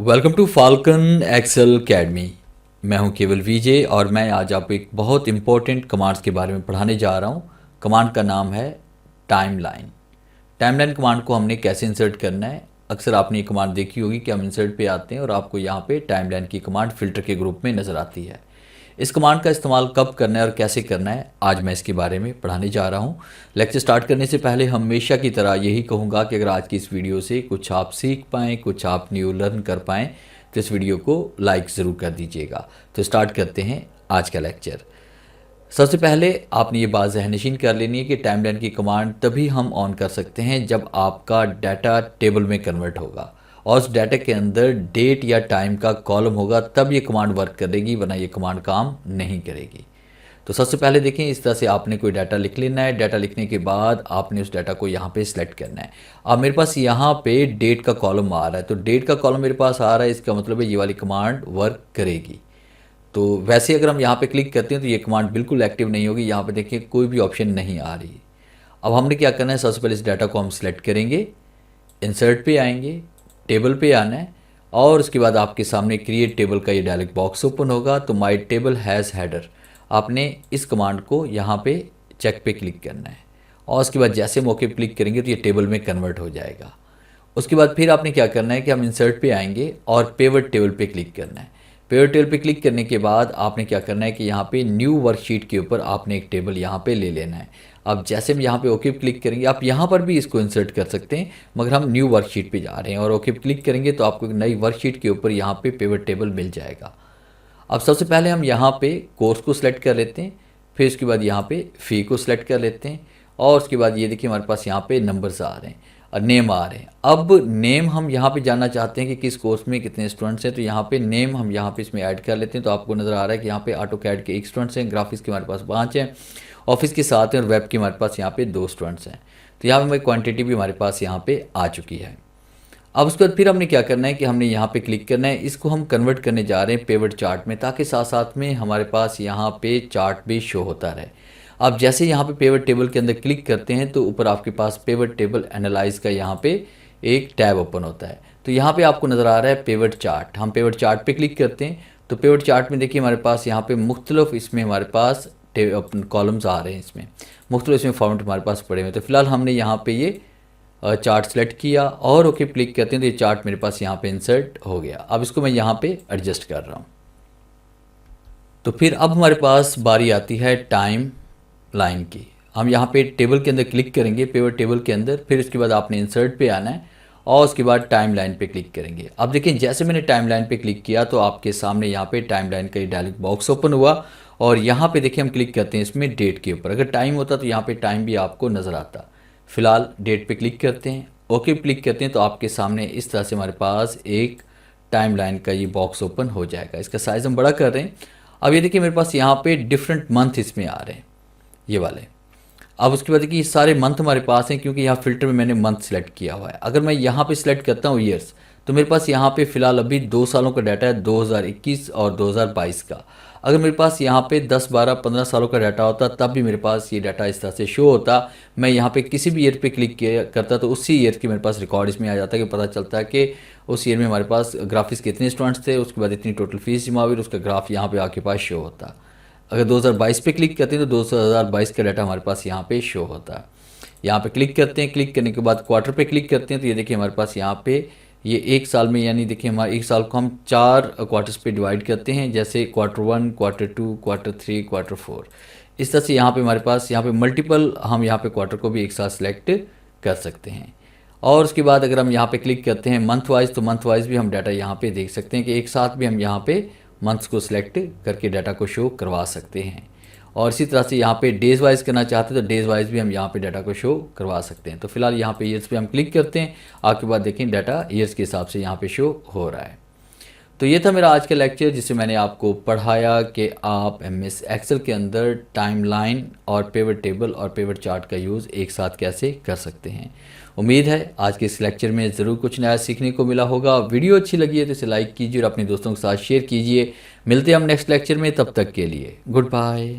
Welcome to Falcon Excel Academy. मैं हूं केवल विजय और मैं आज आपको एक बहुत इंपॉर्टेंट कमांड्स के बारे में पढ़ाने जा रहा हूं। कमांड का नाम है टाइमलाइन। टाइमलाइन कमांड को हमने कैसे इंसर्ट करना है। अक्सर आपने ये कमांड देखी होगी कि हम इंसर्ट पे आते हैं और आपको यहाँ पे टाइमलाइन की कमांड फ़िल्टर के ग्रुप में नज़र आती है। इस कमांड का इस्तेमाल कब करना है और कैसे करना है, आज मैं इसके बारे में पढ़ाने जा रहा हूँ। लेक्चर स्टार्ट करने से पहले हमेशा की तरह यही कहूँगा कि अगर आज की इस वीडियो से कुछ आप सीख पाएँ, कुछ आप न्यू लर्न कर पाएँ तो इस वीडियो को लाइक ज़रूर कर दीजिएगा। तो स्टार्ट करते हैं आज का लेक्चर। सबसे पहले आपने ये बात ज़हननशीन कर लेनी है कि टाइमलाइन की कमांड तभी हम ऑन कर सकते हैं जब आपका डाटा टेबल में कन्वर्ट होगा और उस डाटा के अंदर डेट या टाइम का कॉलम होगा, तब ये कमांड वर्क करेगी, वरना ये कमांड काम नहीं करेगी। तो सबसे पहले देखें, इस तरह से आपने कोई डाटा लिख लेना है। डाटा लिखने के बाद आपने उस डाटा को यहाँ पे सिलेक्ट करना है। अब मेरे पास यहाँ पे डेट का कॉलम आ रहा है, तो डेट का कॉलम मेरे पास आ रहा है, इसका मतलब है ये वाली कमांड वर्क करेगी। तो वैसे अगर हम यहाँ पे क्लिक करते हैं तो ये कमांड बिल्कुल एक्टिव नहीं होगी। यहाँ पे देखिए कोई भी ऑप्शन नहीं आ रही। अब हमने क्या करना है, सबसे पहले इस डाटा को हम सिलेक्ट करेंगे, इंसर्ट पे आएंगे, टेबल पे आना है और उसके बाद आपके सामने क्रिएट टेबल का ये डायलॉग बॉक्स ओपन होगा। तो माय टेबल हैज़ हेडर, आपने इस कमांड को यहाँ पे चेक पे क्लिक करना है और उसके बाद जैसे मौके पे क्लिक करेंगे तो ये टेबल में कन्वर्ट हो जाएगा। उसके बाद फिर आपने क्या करना है कि हम इंसर्ट पे आएंगे और पिवट टेबल पे क्लिक करना है। पिवट टेबल पे क्लिक करने के बाद आपने क्या करना है कि यहाँ पे न्यू वर्कशीट के ऊपर आपने एक टेबल यहाँ पे ले लेना है। अब जैसे हम यहाँ पे ओके पे क्लिक करेंगे, आप यहाँ पर भी इसको इंसर्ट कर सकते हैं, मगर हम न्यू वर्कशीट पे जा रहे हैं और ओके पे क्लिक करेंगे तो आपको एक नई वर्कशीट के ऊपर यहाँ पे पिवट टेबल मिल जाएगा। अब सबसे पहले हम यहाँ पे कोर्स को सिलेक्ट कर लेते हैं, फिर उसके बाद यहाँ पे फ़ी को सिलेक्ट कर लेते हैं और उसके बाद ये देखिए हमारे पास यहाँ पे नंबर्स आ रहे हैं और नेम आ रहे हैं। अब नेम हम यहाँ पे जानना चाहते हैं कि किस कोर्स में कितने स्टूडेंट्स हैं, तो यहाँ पे नेम हम यहाँ पे इसमें ऐड कर लेते हैं। तो आपको नज़र आ रहा है कि यहाँ पे ऑटो कैड के 1 स्टूडेंट्स हैं, ग्राफिक्स के हमारे पास 5 हैं, ऑफिस के 7 हैं और वेब के हमारे पास यहाँ पे 2 स्टूडेंट्स हैं। तो यहाँ पे हमारी क्वान्टिटी भी हमारे पास यहाँ पे आ चुकी है। अब उसके बाद फिर हमने क्या करना है कि हमने यहाँ पे क्लिक करना है, इसको हम कन्वर्ट करने जा रहे हैं पिवट चार्ट में, ताकि साथ साथ में हमारे पास यहाँ पे चार्ट भी शो होता रहे। अब जैसे यहाँ पे पिवट टेबल के अंदर क्लिक करते हैं तो ऊपर आपके पास पिवट टेबल एनालाइज का यहाँ पे एक टैब ओपन होता है। तो यहाँ पे आपको नज़र आ रहा है पिवट चार्ट। हम पिवट चार्ट पे क्लिक करते हैं तो पिवट चार्ट में देखिए हमारे पास यहाँ पे मुख्तलिफ इसमें हमारे पास कॉलम्स आ रहे हैं, इसमें मुख्तलिफ इसमें फॉर्मेट हमारे पास पड़े हुए। तो फिलहाल हमने यहाँ पे ये चार्ट सेलेक्ट किया और ओके क्लिक करते हैं तो ये चार्ट मेरे पास यहाँ पे इंसर्ट हो गया। अब इसको मैं यहाँ पे एडजस्ट कर रहा हूँ। तो फिर अब हमारे पास बारी आती है टाइम लाइन की। हम यहाँ पे टेबल के अंदर क्लिक करेंगे, पिवट टेबल के अंदर, फिर उसके बाद आपने इंसर्ट पे आना है और उसके बाद टाइम लाइन पे क्लिक करेंगे। अब देखिए जैसे मैंने टाइम लाइन पे क्लिक किया तो आपके सामने यहाँ पे टाइम लाइन का ये डायलॉग बॉक्स ओपन हुआ और यहाँ पे देखिए हम क्लिक करते हैं इसमें डेट के ऊपर। अगर टाइम होता तो यहाँ पे टाइम भी आपको नज़र आता। फ़िलहाल डेट पे क्लिक करते हैं, ओके क्लिक करते हैं तो आपके सामने इस तरह से हमारे पास एक टाइम लाइन का ये बॉक्स ओपन हो जाएगा। इसका साइज़ हम बड़ा कर रहे हैं। अब ये देखिए मेरे पास यहाँ पे डिफरेंट मंथ इसमें आ रहे हैं, ये वाले। अब उसके बाद देखिए सारे मंथ हमारे पास हैं क्योंकि यहाँ फ़िल्टर में मैंने मंथ सेलेक्ट किया हुआ है। अगर मैं यहाँ पे सिलेक्ट करता हूँ ईयर्स, तो मेरे पास यहाँ पे फ़िलहाल अभी 2 सालों का डाटा है, 2021 और 2022 का। अगर मेरे पास यहाँ पे 10, 12, 15 सालों का डाटा होता तब भी मेरे पास ये डाटा इस तरह से शो होता। मैं यहाँ पे किसी भी ईयर पे क्लिक किया करता तो उसी ईयर के मेरे पास रिकॉर्ड इसमें आ जाता है कि पता चलता है कि उस ईयर में हमारे पास ग्राफिक्स के इतने स्टूडेंट्स थे, उसके बाद इतनी टोटल फीस जमा हुई, उसका ग्राफ यहाँ पे आपके पास शो होता। अगर 2022 पे क्लिक करते हैं तो 2022 का डाटा हमारे पास यहाँ पे शो होता है। यहाँ पे क्लिक करते हैं, क्लिक करने के बाद क्वार्टर पे क्लिक करते हैं तो ये देखिए हमारे पास यहाँ पे ये 1 साल में, यानी देखिए हमारे 1 साल को हम 4 क्वार्टर्स पे डिवाइड करते हैं, जैसे क्वार्टर 1, क्वार्टर 2, क्वार्टर 3, क्वार्टर 4। इस तरह से यहाँ पे हमारे पास यहाँ पे मल्टीपल हम यहाँ पे क्वार्टर को भी एक साथ सेलेक्ट कर सकते हैं। और उसके बाद अगर हम यहाँ पे क्लिक करते हैं मंथ वाइज, तो मंथ वाइज भी हम डाटा यहाँ पे देख सकते हैं कि एक साथ भी हम यहाँ पे मंथ्स को सिलेक्ट करके डाटा को शो करवा सकते हैं। और इसी तरह से यहाँ पे डेज़ वाइज करना चाहते हैं तो डेज़ वाइज भी हम यहाँ पे डाटा को शो करवा सकते हैं। तो फिलहाल यहाँ पे ईयर्स पे हम क्लिक करते हैं, आपके बाद देखें डाटा ईयर्स के हिसाब से यहाँ पे शो हो रहा है। तो ये था मेरा आज का लेक्चर जिससे मैंने आपको पढ़ाया कि आप MS एक्सेल के अंदर टाइम लाइन और पिवट टेबल और पिवट चार्ट का यूज़ एक साथ कैसे कर सकते हैं। उम्मीद है आज के इस लेक्चर में ज़रूर कुछ नया सीखने को मिला होगा। वीडियो अच्छी लगी है तो इसे लाइक कीजिए और अपने दोस्तों के साथ शेयर कीजिए। मिलते हैं हम नेक्स्ट लेक्चर में, तब तक के लिए गुड बाय।